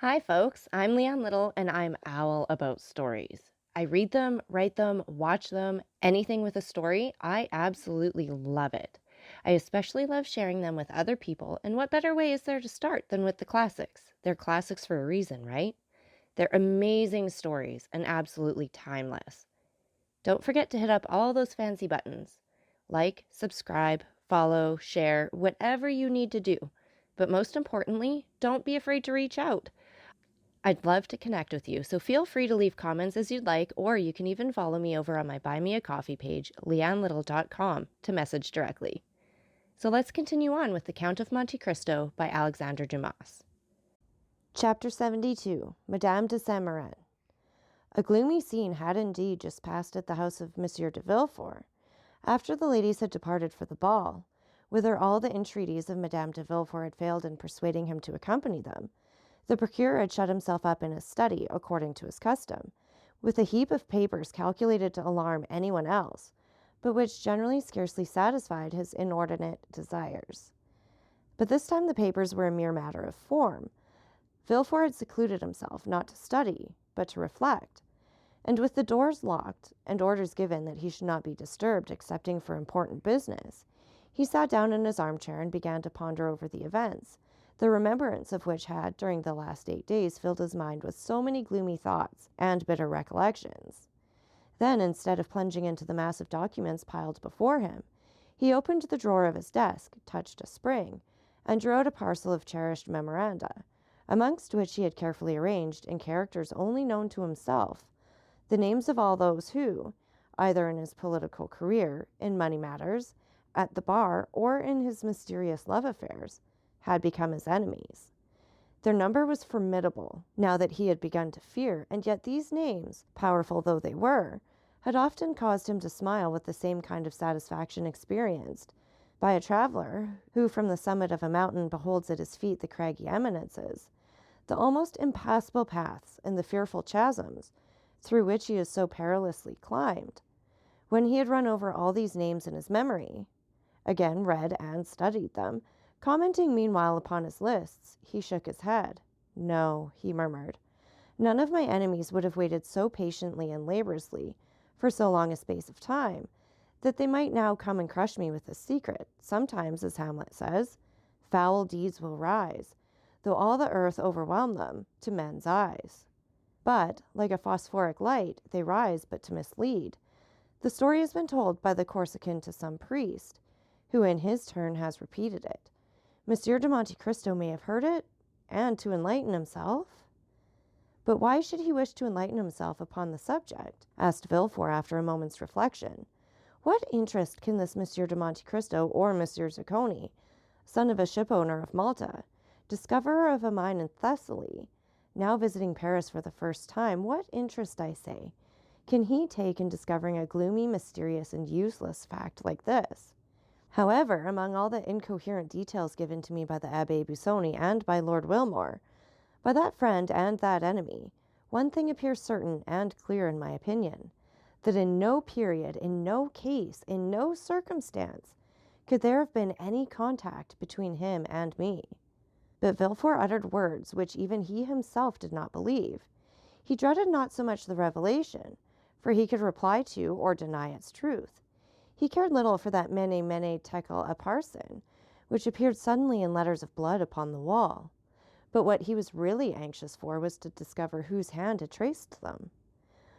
Hi, folks. I'm Leanne Little, and I'm owl about stories. I read them, write them, watch them, anything with a story. I absolutely love it. I especially love sharing them with other people, and what better way is there to start than with the classics? They're classics for a reason, right? They're amazing stories and absolutely timeless. Don't forget to hit up all those fancy buttons. Like, subscribe, follow, share, whatever you need to do. But most importantly, don't be afraid to reach out. I'd love to connect with you, so feel free to leave comments as you'd like, or you can even follow me over on my Buy Me a Coffee page, leannelittle.com, to message directly. So let's continue on with The Count of Monte Cristo by Alexandre Dumas. Chapter 72, Madame de Saint-Meran. A gloomy scene had indeed just passed at the house of Monsieur de Villefort, after the ladies had departed for the ball, whither all the entreaties of Madame de Villefort had failed in persuading him to accompany them. The procureur had shut himself up in his study, according to his custom, with a heap of papers calculated to alarm anyone else, but which generally scarcely satisfied his inordinate desires. But this time the papers were a mere matter of form. Villefort had secluded himself, not to study, but to reflect, and with the doors locked, and orders given that he should not be disturbed excepting for important business, he sat down in his armchair and began to ponder over the events, the remembrance of which had, during the last 8 days, filled his mind with so many gloomy thoughts and bitter recollections. Then, instead of plunging into the mass of documents piled before him, he opened the drawer of his desk, touched a spring, and drew out a parcel of cherished memoranda, amongst which he had carefully arranged, in characters only known to himself, the names of all those who, either in his political career, in money matters, at the bar, or in his mysterious love affairs, had become his enemies. Their number was formidable, now that he had begun to fear, and yet these names, powerful though they were, had often caused him to smile with the same kind of satisfaction experienced by a traveler who from the summit of a mountain beholds at his feet the craggy eminences, the almost impassable paths, and the fearful chasms through which he is so perilously climbed. When he had run over all these names in his memory, again read and studied them, commenting meanwhile upon his lists, he shook his head. "No," he murmured, "none of my enemies would have waited so patiently and laboriously for so long a space of time, that they might now come and crush me with a secret. Sometimes, as Hamlet says, foul deeds will rise, though all the earth overwhelm them, to men's eyes. But, like a phosphoric light, they rise but to mislead. The story has been told by the Corsican to some priest, who in his turn has repeated it. Monsieur de Monte Cristo may have heard it, and to enlighten himself." "But why should he wish to enlighten himself upon the subject?" asked Villefort after a moment's reflection. "What interest can this Monsieur de Monte Cristo or Monsieur Zacconi, son of a shipowner of Malta, discoverer of a mine in Thessaly, now visiting Paris for the first time, what interest, I say, can he take in discovering a gloomy, mysterious, and useless fact like this? However, among all the incoherent details given to me by the Abbé Busoni and by Lord Wilmore, by that friend and that enemy, one thing appears certain and clear in my opinion, that in no period, in no case, in no circumstance, could there have been any contact between him and me." But Villefort uttered words which even he himself did not believe. He dreaded not so much the revelation, for he could reply to or deny its truth. He cared little for that mene tekel upharsin, which appeared suddenly in letters of blood upon the wall. But what he was really anxious for was to discover whose hand had traced them.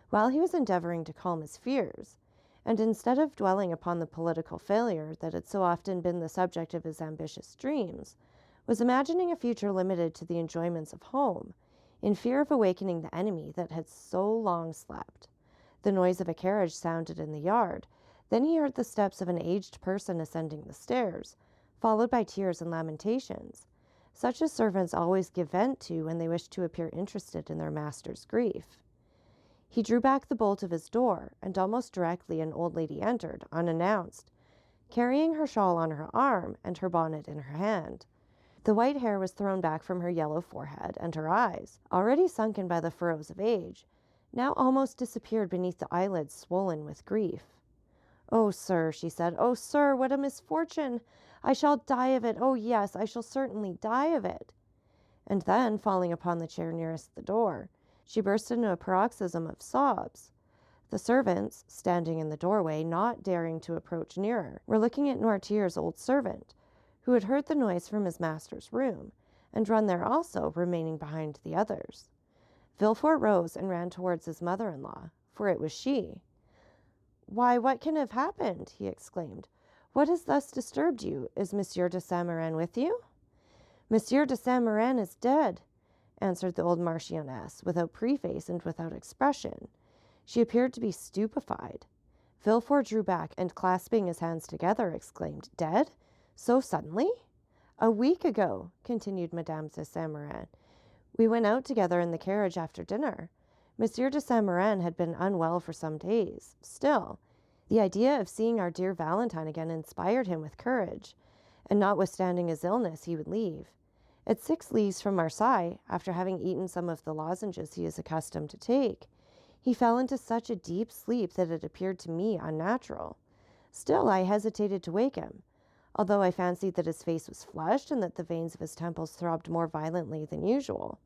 While he was endeavoring to calm his fears, and instead of dwelling upon the political failure that had so often been the subject of his ambitious dreams, was imagining a future limited to the enjoyments of home, in fear of awakening the enemy that had so long slept. The noise of a carriage sounded in the yard. Then he heard the steps of an aged person ascending the stairs, followed by tears and lamentations, such as servants always give vent to when they wish to appear interested in their master's grief. He drew back the bolt of his door, and almost directly an old lady entered, unannounced, carrying her shawl on her arm and her bonnet in her hand. The white hair was thrown back from her yellow forehead, and her eyes, already sunken by the furrows of age, now almost disappeared beneath the eyelids swollen with grief. "Oh, sir," she said, "oh, sir, what a misfortune! I shall die of it. Oh, yes, I shall certainly die of it." and then, falling upon the chair nearest the door, she burst into a paroxysm of sobs. The servants, standing in the doorway, not daring to approach nearer, were looking at Noirtier's old servant, who had heard the noise from his master's room, and run there also, remaining behind the others. Villefort rose and ran towards his mother-in-law, for it was she. "Why, what can have happened?" he exclaimed. "What has thus disturbed you? Is Monsieur de Saint-Meran with you?" "Monsieur de Saint-Meran is dead," answered the old Marchioness, without preface and without expression. She appeared to be stupefied. Villefort drew back, and clasping his hands together, exclaimed, "Dead? So suddenly?" "A week ago," continued Madame de Saint-Meran. "We went out together in the carriage after dinner. Monsieur de Saint-Meran had been unwell for some days. Still, the idea of seeing our dear Valentine again inspired him with courage, and notwithstanding his illness, he would leave. At 6 leagues from Marseilles, after having eaten some of the lozenges he is accustomed to take, he fell into such a deep sleep that it appeared to me unnatural. Still, I hesitated to wake him, although I fancied that his face was flushed and that the veins of his temples throbbed more violently than usual.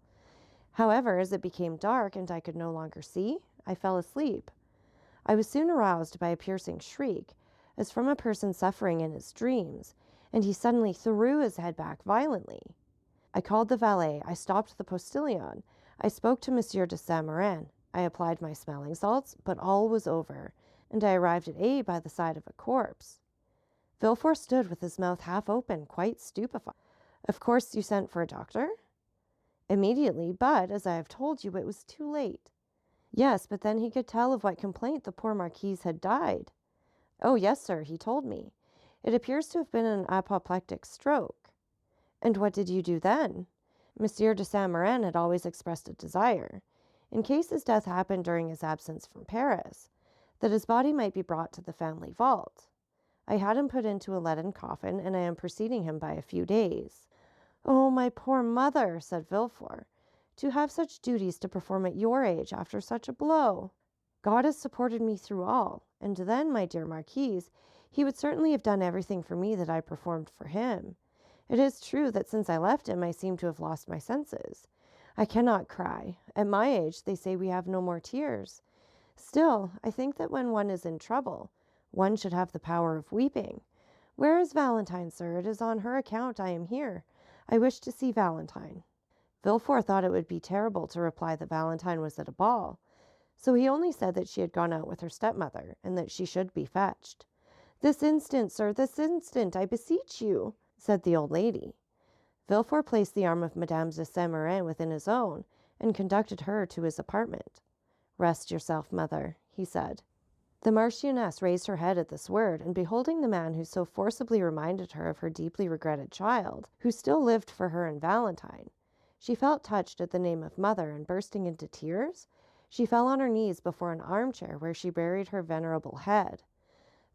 However, as it became dark and I could no longer see, I fell asleep. I was soon aroused by a piercing shriek, as from a person suffering in his dreams, and he suddenly threw his head back violently. I called the valet, I stopped the postilion, I spoke to Monsieur de Saint-Meran, I applied my smelling salts, but all was over, and I arrived at A by the side of a corpse. Villefort stood with his mouth half open, quite stupefied. "Of course you sent for a doctor?" "Immediately, but, as I have told you, it was too late." "Yes, but then he could tell of what complaint the poor Marquise had died." "Oh, yes, sir, he told me. It appears to have been an apoplectic stroke." "And what did you do then?" Monsieur de Saint-Meran had always expressed a desire, in case his death happened during his absence from Paris, that his body might be brought to the family vault. I had him put into a leaden coffin, and I am preceding him by a few days. "Oh, my poor mother," said Villefort, "to have such duties to perform at your age after such a blow!" "God has supported me through all, and then, my dear Marquise, he would certainly have done everything for me that I performed for him. It is true that since I left him I seem to have lost my senses. I cannot cry. At my age they say we have no more tears. Still, I think that when one is in trouble, one should have the power of weeping. Where is Valentine, sir? It is on her account I am here. I wish to see Valentine." Villefort thought it would be terrible to reply that Valentine was at a ball, so he only said that she had gone out with her stepmother, and that she should be fetched. "This instant, sir, this instant, I beseech you," said the old lady. Villefort placed the arm of Madame de Saint-Meran within his own, and conducted her to his apartment. "Rest yourself, mother," he said. The Marchioness raised her head at this word, and beholding the man who so forcibly reminded her of her deeply regretted child, who still lived for her in Valentine, she felt touched at the name of mother, and bursting into tears, she fell on her knees before an armchair where she buried her venerable head.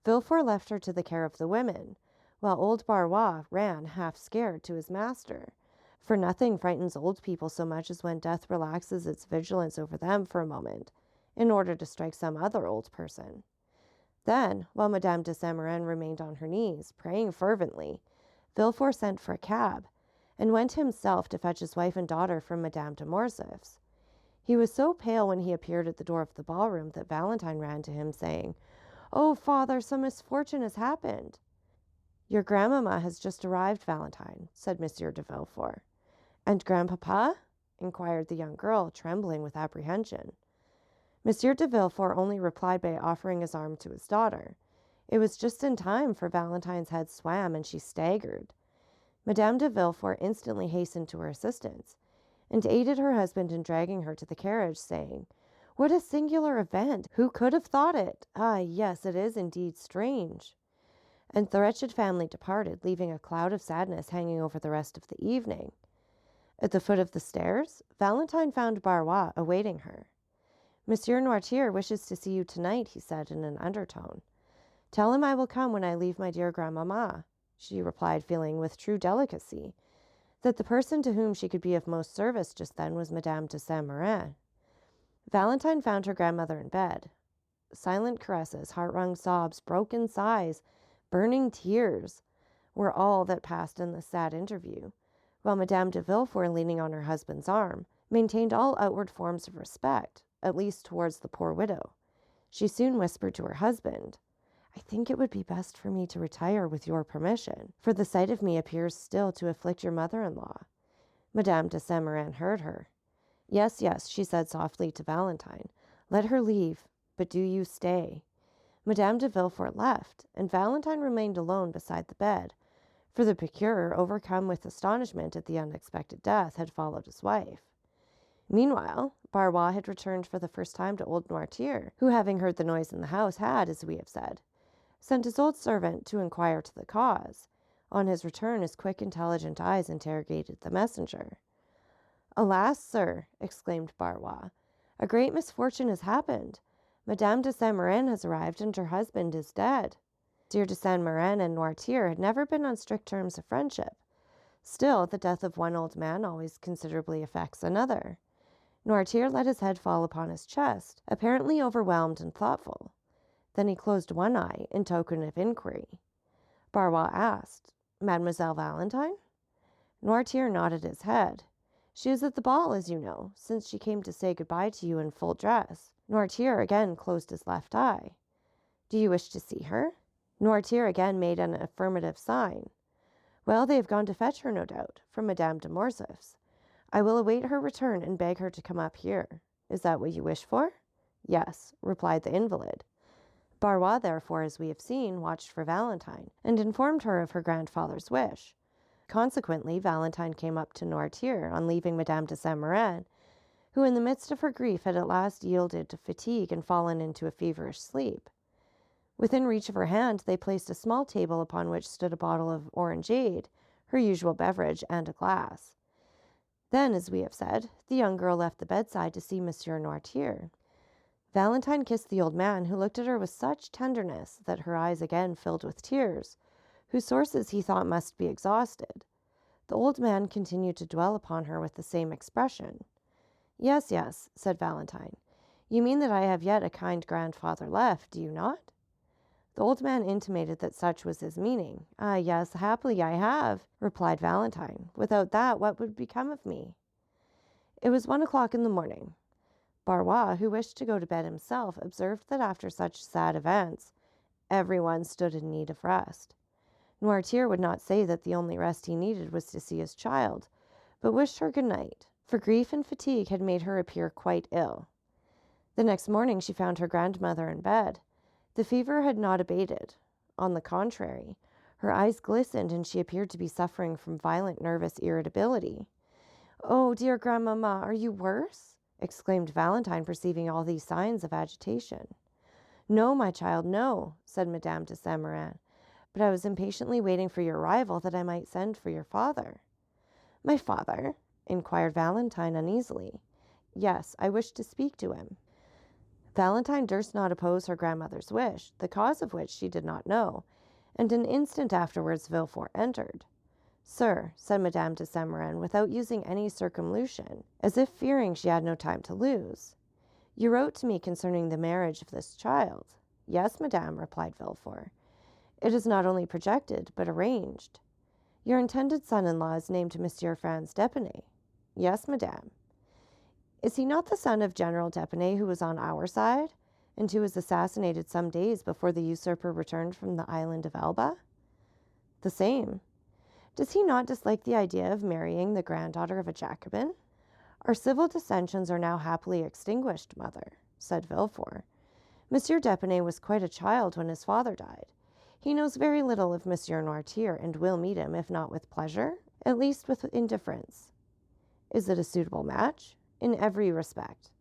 Villefort left her to the care of the women, while old Barrois ran, half scared, to his master, for nothing frightens old people so much as when death relaxes its vigilance over them for a moment, in order to strike some other old person. Then, while Madame de Saint-Meran remained on her knees, praying fervently, Villefort sent for a cab, and went himself to fetch his wife and daughter from Madame de Morcerf's. He was so pale when he appeared at the door of the ballroom that Valentine ran to him, saying, "Oh, father, some misfortune has happened." "Your grandmamma has just arrived, Valentine," said Monsieur de Villefort. "And grandpapa?" inquired the young girl, trembling with apprehension. Monsieur de Villefort only replied by offering his arm to his daughter. It was just in time, for Valentine's head swam and she staggered. Madame de Villefort instantly hastened to her assistance, and aided her husband in dragging her to the carriage, saying, "What a singular event! Who could have thought it? Ah, yes, it is indeed strange." And the wretched family departed, leaving a cloud of sadness hanging over the rest of the evening. At the foot of the stairs, Valentine found Barrois awaiting her. "Monsieur Noirtier wishes to see you tonight," he said in an undertone. "Tell him I will come when I leave my dear grandmamma," she replied, feeling with true delicacy that the person to whom she could be of most service just then was Madame de Saint-Meran. Valentine found her grandmother in bed. Silent caresses, heart-wrung sobs, broken sighs, burning tears were all that passed in this sad interview, while Madame de Villefort, leaning on her husband's arm, maintained all outward forms of respect, at least towards the poor widow. She soon whispered to her husband, "I think it would be best for me to retire with your permission, for the sight of me appears still to afflict your mother-in-law." Madame de Saint-Meran heard her. "Yes, yes," she said softly to Valentine. "Let her leave, but do you stay." Madame de Villefort left, and Valentine remained alone beside the bed, for the procureur, overcome with astonishment at the unexpected death, had followed his wife. Meanwhile, Barrois had returned for the first time to old Noirtier, who, having heard the noise in the house, had, as we have said, sent his old servant to inquire to the cause. On his return, his quick, intelligent eyes interrogated the messenger. "Alas, sir," exclaimed Barrois, "a great misfortune has happened. Madame de Saint-Meran has arrived, and her husband is dead." Monsieur de Saint-Meran and Noirtier had never been on strict terms of friendship. Still, the death of one old man always considerably affects another. Noirtier let his head fall upon his chest, apparently overwhelmed and thoughtful. Then he closed one eye in token of inquiry. Barrois asked, "Mademoiselle Valentine?" Noirtier nodded his head. "She is at the ball, as you know, since she came to say goodbye to you in full dress." Noirtier again closed his left eye. "Do you wish to see her?" Noirtier again made an affirmative sign. "Well, they have gone to fetch her, no doubt, from Madame de Morcerf's. I will await her return and beg her to come up here. Is that what you wish for?" "Yes," replied the invalid. Barrois, therefore, as we have seen, watched for Valentine, and informed her of her grandfather's wish. Consequently, Valentine came up to Noirtier on leaving Madame de Saint-Meran, who, in the midst of her grief, had at last yielded to fatigue and fallen into a feverish sleep. Within reach of her hand, they placed a small table upon which stood a bottle of orangeade, her usual beverage, and a glass. Then, as we have said, the young girl left the bedside to see Monsieur Noirtier. Valentine kissed the old man, who looked at her with such tenderness that her eyes again filled with tears, whose sources he thought must be exhausted. The old man continued to dwell upon her with the same expression. "Yes, yes," said Valentine. "You mean that I have yet a kind grandfather left, do you not?" The old man intimated that such was his meaning. "Ah, yes, happily I have," replied Valentine. "Without that, what would become of me?" It was 1 o'clock in the morning. Barrois, who wished to go to bed himself, observed that after such sad events, everyone stood in need of rest. Noirtier would not say that the only rest he needed was to see his child, but wished her good night, for grief and fatigue had made her appear quite ill. The next morning she found her grandmother in bed. The fever had not abated. On the contrary, her eyes glistened, and she appeared to be suffering from violent nervous irritability. "Oh, dear grandmamma, are you worse?" exclaimed Valentine, perceiving all these signs of agitation. "No, my child, no," said Madame de Saint-Meran, "but I was impatiently waiting for your arrival that I might send for your father." "My father?" inquired Valentine uneasily. "Yes, I wish to speak to him." Valentine durst not oppose her grandmother's wish, the cause of which she did not know, and an instant afterwards Villefort entered. "Sir," said Madame de Saint-Meran, without using any circumlocution, as if fearing she had no time to lose, "you wrote to me concerning the marriage of this child." "Yes, madame," replied Villefort. "It is not only projected, but arranged. Your intended son-in-law is named Monsieur Franz d'Épinay." "Yes, madame." "Is he not the son of General d'Épinay, who was on our side, and who was assassinated some days before the usurper returned from the island of Elba?" "The same." "Does he not dislike the idea of marrying the granddaughter of a Jacobin?" "Our civil dissensions are now happily extinguished, mother," said Villefort. "Monsieur d'Épinay was quite a child when his father died. He knows very little of Monsieur Noirtier, and will meet him, if not with pleasure, at least with indifference." "Is it a suitable match?" "In every respect."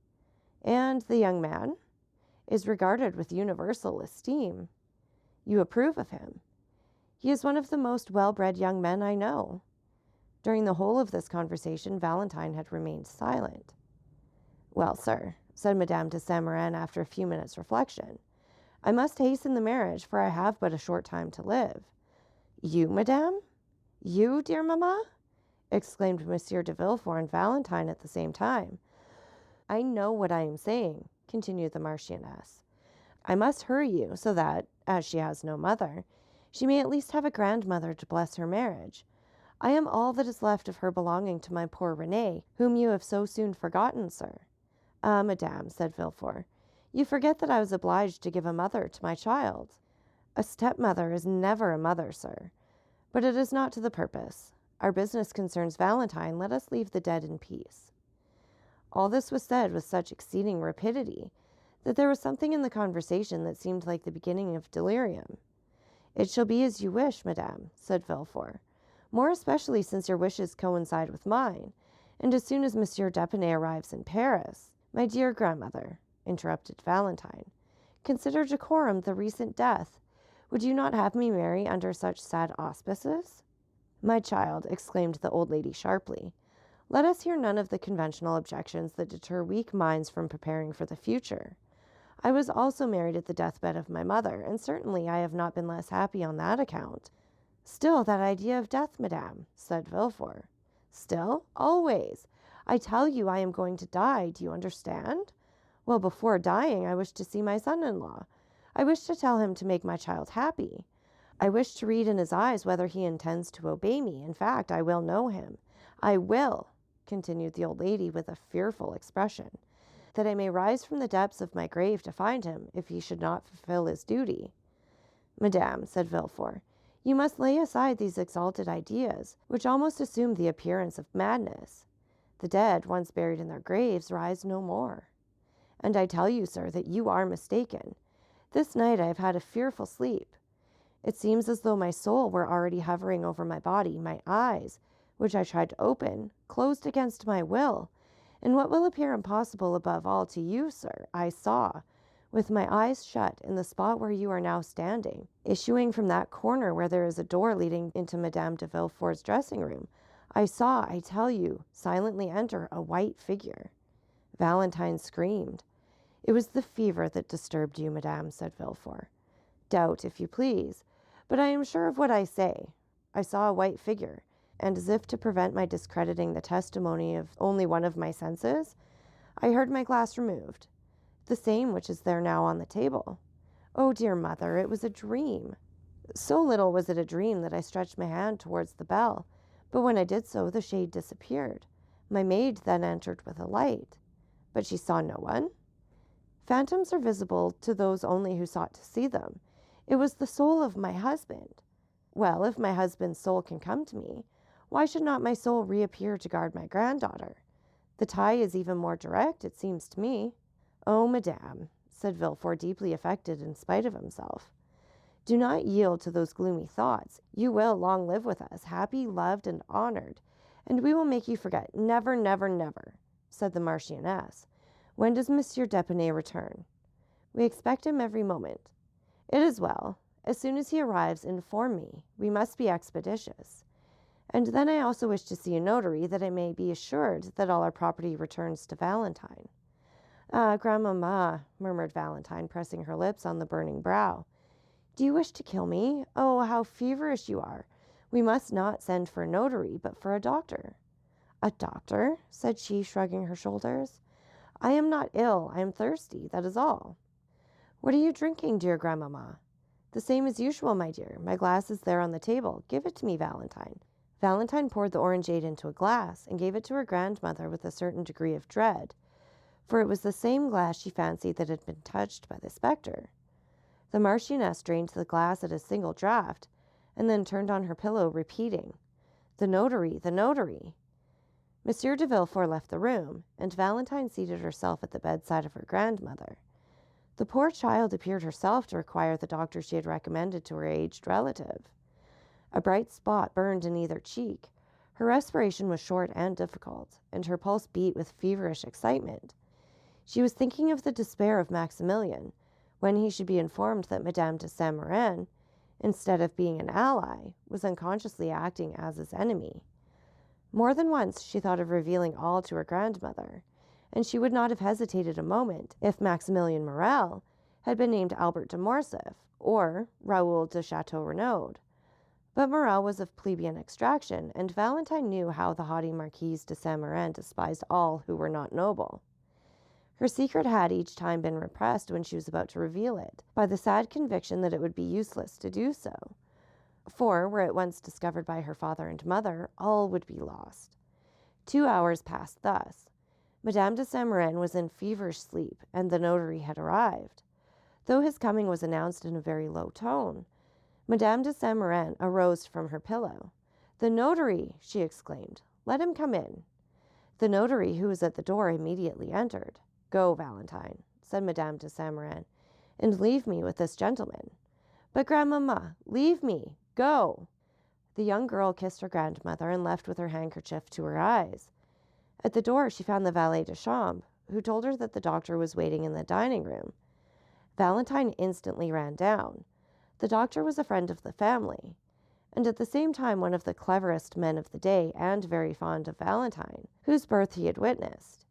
"And the young man?" "Is regarded with universal esteem." "You approve of him?" "He is one of the most well-bred young men I know." During the whole of this conversation, Valentine had remained silent. "Well, sir," said Madame de Saint-Meran after a few minutes' reflection, "I must hasten the marriage, for I have but a short time to live." "You, madame? You, dear mamma?" exclaimed Monsieur de Villefort and Valentine at the same time. "I know what I am saying," continued the Marchioness. "I must hurry you, so that, as she has no mother, she may at least have a grandmother to bless her marriage. I am all that is left of her belonging to my poor Renee, whom you have so soon forgotten, sir. Ah, madame, said Villefort, you forget that I was obliged to give a mother to my child. A stepmother is never a mother, sir. But it is not to the purpose. Our business concerns Valentine. Let us leave the dead in peace. All this was said with such exceeding rapidity that there was something in the conversation that seemed like the beginning of delirium. It shall be as you wish, madame, said Villefort, more especially since your wishes coincide with mine, and as soon as Monsieur d'Épinay arrives in Paris— My dear grandmother, interrupted Valentine, consider decorum the recent death. Would you not have me marry under such sad auspices? My child, exclaimed the old lady sharply, let us hear none of the conventional objections that deter weak minds from preparing for the future. I was also married at the deathbed of my mother, and certainly I have not been less happy on that account. Still, that idea of death, madame, said Villefort. Still? Always. I tell you I am going to die, do you understand? Well, before dying, I wish to see my son-in-law. I wish to tell him to make my child happy. I wish to read in his eyes whether he intends to obey me. In fact, I will know him. I will, continued the old lady with a fearful expression, that I may rise from the depths of my grave to find him, if he should not fulfill his duty. Madame, said Villefort, you must lay aside these exalted ideas, which almost assume the appearance of madness. The dead, once buried in their graves, rise no more. And I tell you, sir, that you are mistaken. This night I have had a fearful sleep. It seems as though my soul were already hovering over my body. My eyes, which I tried to open, closed against my will, and what will appear impossible above all to you, sir, I saw, with my eyes shut, in the spot where you are now standing, issuing from that corner where there is a door leading into Madame de Villefort's dressing room, I saw, I tell you, silently enter a white figure. Valentine screamed. It was the fever that disturbed you, madame, said Villefort. Doubt, if you please, but I am sure of what I say. I saw a white figure, and as if to prevent my discrediting the testimony of only one of my senses, I heard my glass removed, the same which is there now on the table. Oh, dear mother, it was a dream. So little was it a dream that I stretched my hand towards the bell, but when I did so, the shade disappeared. My maid then entered with a light. But she saw no one. Phantoms are visible to those only who sought to see them. It was the soul of my husband. Well, if my husband's soul can come to me, why should not my soul reappear to guard my granddaughter? The tie is even more direct, it seems to me. Oh, madame, said Villefort, deeply affected in spite of himself, do not yield to those gloomy thoughts. You will long live with us, happy, loved, and honored, and we will make you forget. Never, never, never, said the Marchioness. When does Monsieur d'Épinay return? We expect him every moment. It is well. As soon as he arrives, inform me. We must be expeditious. And then I also wish to see a notary, that I may be assured that all our property returns to Valentine. Ah, grandmamma, murmured Valentine, pressing her lips on the burning brow. Do you wish to kill me? Oh, how feverish you are. We must not send for a notary, but for a doctor. A doctor? Said she, shrugging her shoulders. I am not ill. I am thirsty, that is all. What are you drinking, dear grandmamma? The same as usual, my dear. My glass is there on the table. Give it to me, Valentine. Valentine poured the orangeade into a glass and gave it to her grandmother with a certain degree of dread, for it was the same glass she fancied that had been touched by the spectre. The Marchioness drained the glass at a single draught, and then turned on her pillow, repeating, "The notary, the notary." Monsieur de Villefort left the room, and Valentine seated herself at the bedside of her grandmother. The poor child appeared herself to require the doctor she had recommended to her aged relative. A bright spot burned in either cheek. Her respiration was short and difficult, and her pulse beat with feverish excitement. She was thinking of the despair of Maximilian, when he should be informed that Madame de Saint-Meran, instead of being an ally, was unconsciously acting as his enemy. More than once she thought of revealing all to her grandmother, and she would not have hesitated a moment if Maximilian Morel had been named Albert de Morcerf or Raoul de Chateau Renaud. But Morel was of plebeian extraction, and Valentine knew how the haughty Marquise de Saint-Meran despised all who were not noble. Her secret had each time been repressed when she was about to reveal it, by the sad conviction that it would be useless to do so. For, were it once discovered by her father and mother, all would be lost. 2 hours passed thus. Madame de Saint-Meran was in feverish sleep, and the notary had arrived. Though his coming was announced in a very low tone, Madame de Saint-Meran arose from her pillow. "The notary!" she exclaimed. "Let him come in." The notary, who was at the door, immediately entered. "Go, Valentine," said Madame de Saint-Meran, "and leave me with this gentleman." "But, grandmamma, leave me. Go." The young girl kissed her grandmother and left with her handkerchief to her eyes. At the door she found the valet de chambre, who told her that the doctor was waiting in the dining room. Valentine instantly ran down. The doctor was a friend of the family, and at the same time one of the cleverest men of the day, and very fond of Valentine, whose birth he had witnessed.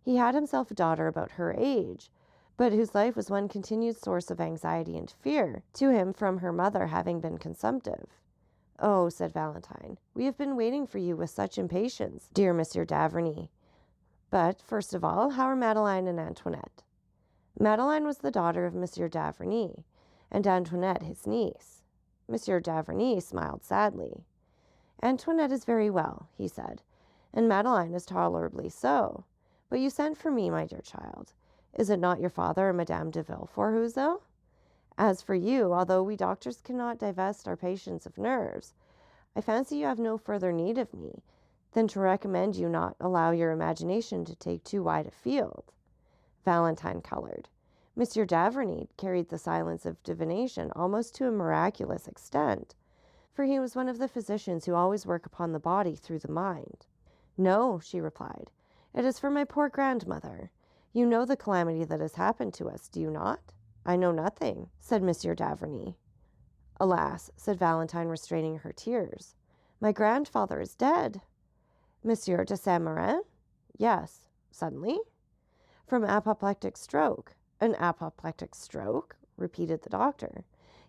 He had himself a daughter about her age, but whose life was one continued source of anxiety and fear to him from her mother having been consumptive. "Oh," said Valentine, "we have been waiting for you with such impatience, dear Monsieur d'Avrigny. But, first of all, how are Madeleine and Antoinette?" Madeleine was the daughter of Monsieur d'Avrigny, and Antoinette his niece. Monsieur d'Avrigny smiled sadly. "Antoinette is very well," he said, "and Madeleine is tolerably so. But you sent for me, my dear child. Is it not your father and Madame de Villefort who is ill? As for you, although we doctors cannot divest our patients of nerves, I fancy you have no further need of me than to recommend you not allow your imagination to take too wide a field." Valentine colored. Monsieur d'Avrigny carried the silence of divination almost to a miraculous extent, for he was one of the physicians who always work upon the body through the mind. "No," she replied, "it is for my poor grandmother. You know the calamity that has happened to us, do you not?" "I know nothing," said Monsieur d'Avrigny. "Alas," said Valentine, restraining her tears, "my grandfather is dead." "Monsieur de Saint-Meran?" "Yes." "Suddenly?" "From apoplectic stroke." "An apoplectic stroke?" repeated the doctor.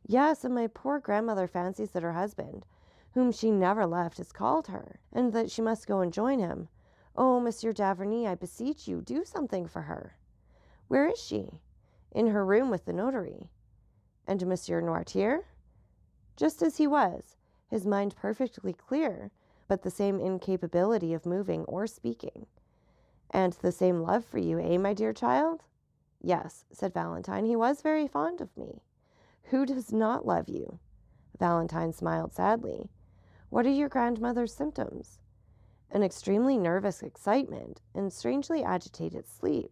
"Yes, and my poor grandmother fancies that her husband, whom she never left, has called her, and that she must go and join him. Oh, Monsieur d'Avrigny, I beseech you, do something for her." "Where is she?" "In her room with the notary." "And Monsieur Noirtier?" "Just as he was, his mind perfectly clear, but the same incapability of moving or speaking." "And the same love for you, eh, my dear child?" "Yes," said Valentine, "he was very fond of me." "Who does not love you?" Valentine smiled sadly. "What are your grandmother's symptoms?" "An extremely nervous excitement and strangely agitated sleep.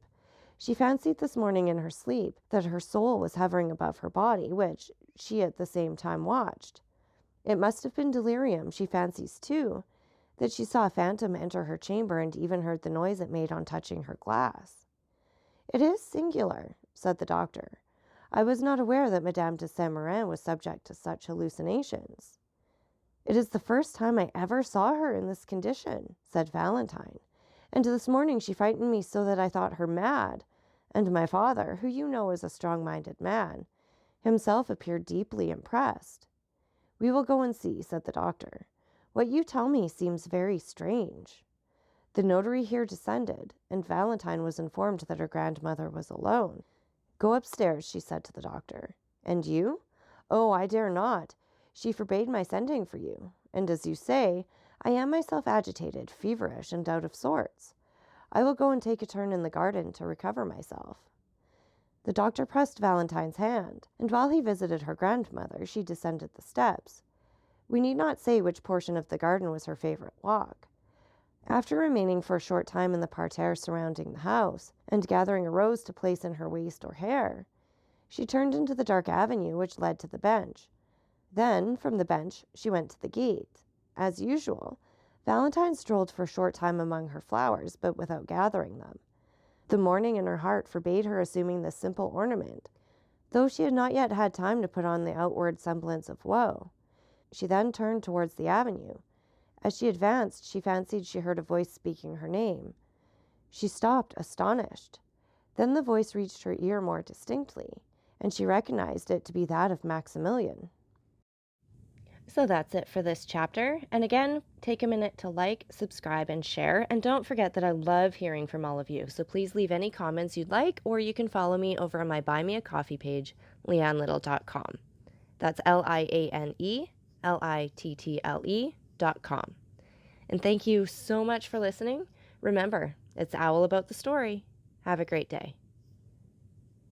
She fancied this morning in her sleep that her soul was hovering above her body, which she at the same time watched. It must have been delirium. She fancies, too, that she saw a phantom enter her chamber and even heard the noise it made on touching her glass." "It is singular," said the doctor. "I was not aware that Madame de Saint-Meran was subject to such hallucinations." "It is the first time I ever saw her in this condition," said Valentine, "and this morning she frightened me so that I thought her mad, and my father, who you know is a strong-minded man, himself appeared deeply impressed." "We will go and see," said the doctor. "What you tell me seems very strange." The notary here descended, and Valentine was informed that her grandmother was alone. "Go upstairs," she said to the doctor. "And you?" "Oh, I dare not. She forbade my sending for you, and as you say, I am myself agitated, feverish, and out of sorts. I will go and take a turn in the garden to recover myself." The doctor pressed Valentine's hand, and while he visited her grandmother, she descended the steps. We need not say which portion of the garden was her favorite walk. After remaining for a short time in the parterre surrounding the house, and gathering a rose to place in her waist or hair, she turned into the dark avenue which led to the bench. Then, from the bench, she went to the gate. As usual, Valentine strolled for a short time among her flowers, but without gathering them. The mourning in her heart forbade her assuming this simple ornament, though she had not yet had time to put on the outward semblance of woe. She then turned towards the avenue. As she advanced, she fancied she heard a voice speaking her name. She stopped, astonished. Then the voice reached her ear more distinctly, and she recognized it to be that of Maximilian. So that's it for this chapter. And again, take a minute to like, subscribe, and share. And don't forget that I love hearing from all of you. So please leave any comments you'd like, or you can follow me over on my Buy Me a Coffee page, leannelittle.com. That's LIANE little.com. And thank you so much for listening. Remember, it's Owl about the story. Have a great day.